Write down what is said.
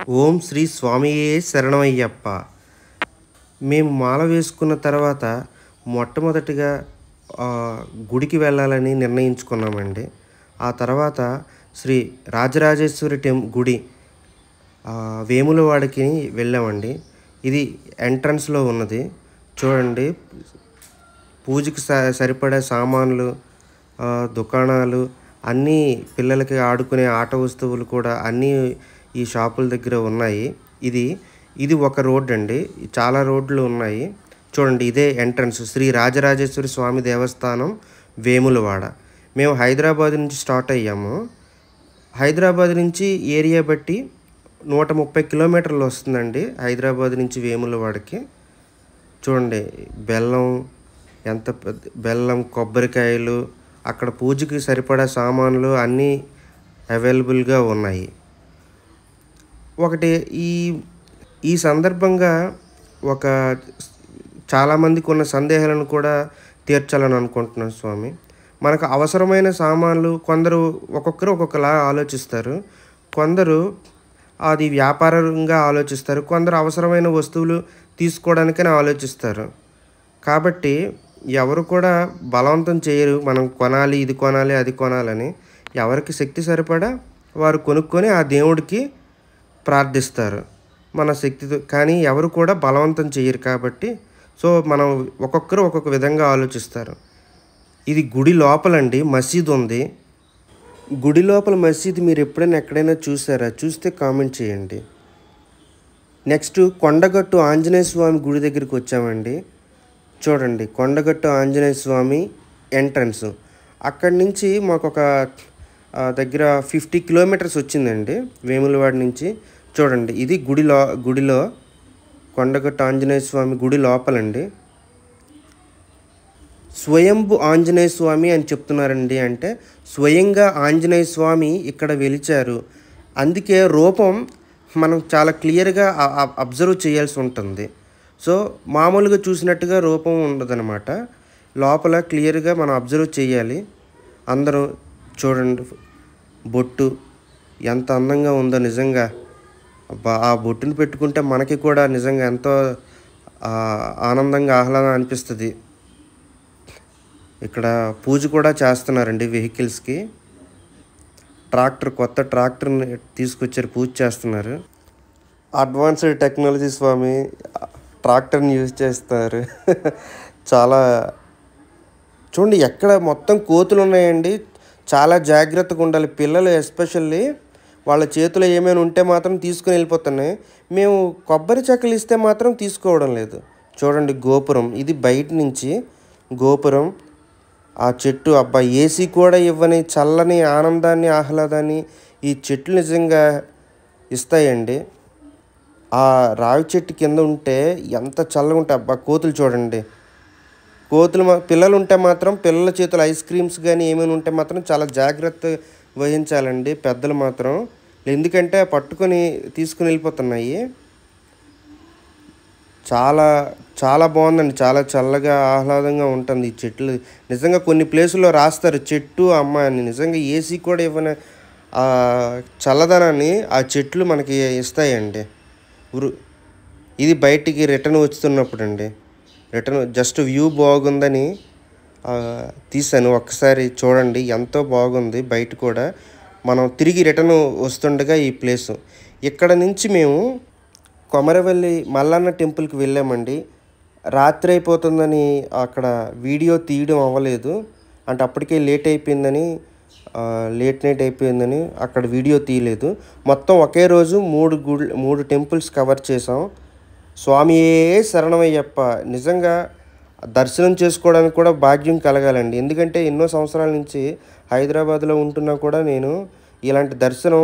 ఓం శ్రీ స్వామియే శరణమయ్యప్ప. మేము మాల వేసుకున్న తర్వాత మొట్టమొదటిగా గుడికి వెళ్ళాలని నిర్ణయించుకున్నామండి. ఆ తర్వాత శ్రీ రాజరాజేశ్వరి గుడి వేములవాడకి వెళ్ళామండి. ఇది ఎంట్రన్స్‌లో ఉన్నది. చూడండి, పూజకి సరిపడే సామాన్లు, దుకాణాలు అన్నీ, పిల్లలకి ఆడుకునే ఆట వస్తువులు కూడా అన్నీ ఈ షాపుల దగ్గర ఉన్నాయి. ఇది ఒక రోడ్ అండి. చాలా రోడ్లు ఉన్నాయి. చూడండి, ఇదే ఎంట్రన్స్ శ్రీ రాజరాజేశ్వరి స్వామి దేవస్థానం వేములవాడ. మేము హైదరాబాద్ నుంచి స్టార్ట్ అయ్యాము. హైదరాబాద్ నుంచి ఏరియా బట్టి 130 కిలోమీటర్లు వస్తుందండి హైదరాబాద్ నుంచి వేములవాడకి. చూడండి, బెల్లం, కొబ్బరికాయలు, అక్కడ పూజకి సరిపడా సామాన్లు అన్నీ అవైలబుల్గా ఉన్నాయి. ఒకటి ఈ సందర్భంగా చాలామందికి ఉన్న సందేహాలను కూడా తీర్చాలని అనుకుంటున్నాను స్వామి. మనకు అవసరమైన సామాన్లు ఒక్కొక్కరు ఒక్కొక్కలా ఆలోచిస్తారు. కొందరు అది వ్యాపారంగా ఆలోచిస్తారు. కొందరు అవసరమైన వస్తువులు తీసుకోవడానికని ఆలోచిస్తారు. కాబట్టి ఎవరు కూడా బలవంతం చేయరు మనం కొనాలి, ఇది కొనాలి, అది కొనాలని. ఎవరికి శక్తి సరిపడా వారు కొనుక్కొని ఆ దేవుడికి ప్రార్థిస్తారు మన శక్తితో. కానీ ఎవరు కూడా బలవంతం చేయరు. కాబట్టి మనం ఒక్కొక్కరు ఒక్కొక్క విధంగా ఆలోచిస్తారు. ఇది గుడి లోపలండి, మసీదు ఉంది. గుడి లోపల మసీదు మీరు ఎప్పుడైనా ఎక్కడైనా చూసారా? చూస్తే కామెంట్ చేయండి. నెక్స్ట్ కొండగట్టు ఆంజనేయ స్వామి గుడి దగ్గరికి వచ్చామండి. చూడండి, కొండగట్టు ఆంజనేయ స్వామి ఎంట్రన్స్. అక్కడి నుంచి మాకు ఒక దగ్గర 50 కిలోమీటర్స్ వచ్చిందండి వేములవాడ నుంచి. చూడండి, ఇది గుడిలో కొండగట్టు ఆంజనేయ స్వామి గుడి లోపలండి. స్వయంభు ఆంజనేయ స్వామి అని చెప్తున్నారండి. అంటే స్వయంగా ఆంజనేయ స్వామి ఇక్కడ వెలిచారు. అందుకే రూపం మనం చాలా క్లియర్గా అబ్జర్వ్ చేయాల్సి ఉంటుంది. మామూలుగా చూసినట్టుగా రూపం ఉండదన్నమాట. లోపల క్లియర్గా మనం అబ్జర్వ్ చేయాలి. అందరూ చూడండి, బొట్టు ఎంత అందంగా ఉందో నిజంగా. ఆ బొట్టును పెట్టుకుంటే మనకి కూడా నిజంగా ఎంతో ఆనందంగా, ఆహ్లాదం అనిపిస్తుంది. ఇక్కడ పూజ కూడా చేస్తున్నారండి వెహికల్స్కి. కొత్త ట్రాక్టర్ని తీసుకొచ్చారు, పూజ చేస్తున్నారు. అడ్వాన్స్డ్ టెక్నాలజీ స్వామి, ట్రాక్టర్ని యూజ్ చేస్తారు. చాలా చూడండి, ఎక్కడ మొత్తం కోతులు ఉన్నాయండి. చాలా జాగ్రత్తగా ఉండాలి. పిల్లలు ఎస్పెషల్లీ వాళ్ళ చేతిలో ఏమైనా ఉంటే మాత్రం తీసుకుని వెళ్ళిపోతున్నాయి. మేము కొబ్బరి చెక్కలు ఇస్తే మాత్రం తీసుకోవడం లేదు. చూడండి, గోపురం ఇది బయట నుంచి గోపురం. ఆ చెట్టు, ఏసీ కూడా ఇవ్వని చల్లని ఆనందాన్ని, ఆహ్లాదాన్ని ఈ చెట్లు నిజంగా ఇస్తాయండి. ఆ రావి చెట్టు కింద ఉంటే ఎంత చల్లగా ఉంటాయి. కోతులు చూడండి, పిల్లలు ఉంటే మాత్రం పిల్లల చేతులు ఐస్ క్రీమ్స్ కానీ ఏమైనా ఉంటే మాత్రం చాలా జాగ్రత్త వహించాలండి పెద్దలు మాత్రం. ఎందుకంటే పట్టుకొని తీసుకుని వెళ్ళిపోతున్నాయి. చాలా చాలా బాగుందండి. చాలా చల్లగా, ఆహ్లాదంగా ఉంటుంది ఈ చెట్లు. నిజంగా కొన్ని ప్లేసుల్లో రాస్తారు చెట్టు అమ్మ అని. నిజంగా ఏసీ కూడా ఇవ్వని చల్లదనాన్ని ఆ చెట్లు మనకి ఇస్తాయండి. ఇది బయటికి రిటర్న్ వస్తున్నప్పుడు అండి. జస్ట్ వ్యూ బాగుందని తీసాను. ఒక్కసారి చూడండి, ఎంతో బాగుంది. బయట కూడా మనం తిరిగి రిటర్న్ వస్తుండగా ఈ ప్లేసు. ఇక్కడ నుంచి మేము కొమరవెల్లి మల్లన్న టెంపుల్కి వెళ్ళామండి. రాత్రి అయిపోతుందని అక్కడ వీడియో తీయడం అవ్వలేదు. అంటే అప్పటికే లేట్ నైట్ అయిపోయిందని అక్కడ వీడియో తీయలేదు. మొత్తం ఒకే రోజు 3 టెంపుల్స్ కవర్ చేసాం. స్వామియే శరణమయ్యప్ప. నిజంగా దర్శనం చేసుకోవడానికి కూడా భాగ్యం కలగాలండి. ఎందుకంటే ఎన్నో సంవత్సరాల నుంచి హైదరాబాద్లో ఉంటున్నా కూడా నేను ఇలాంటి దర్శనం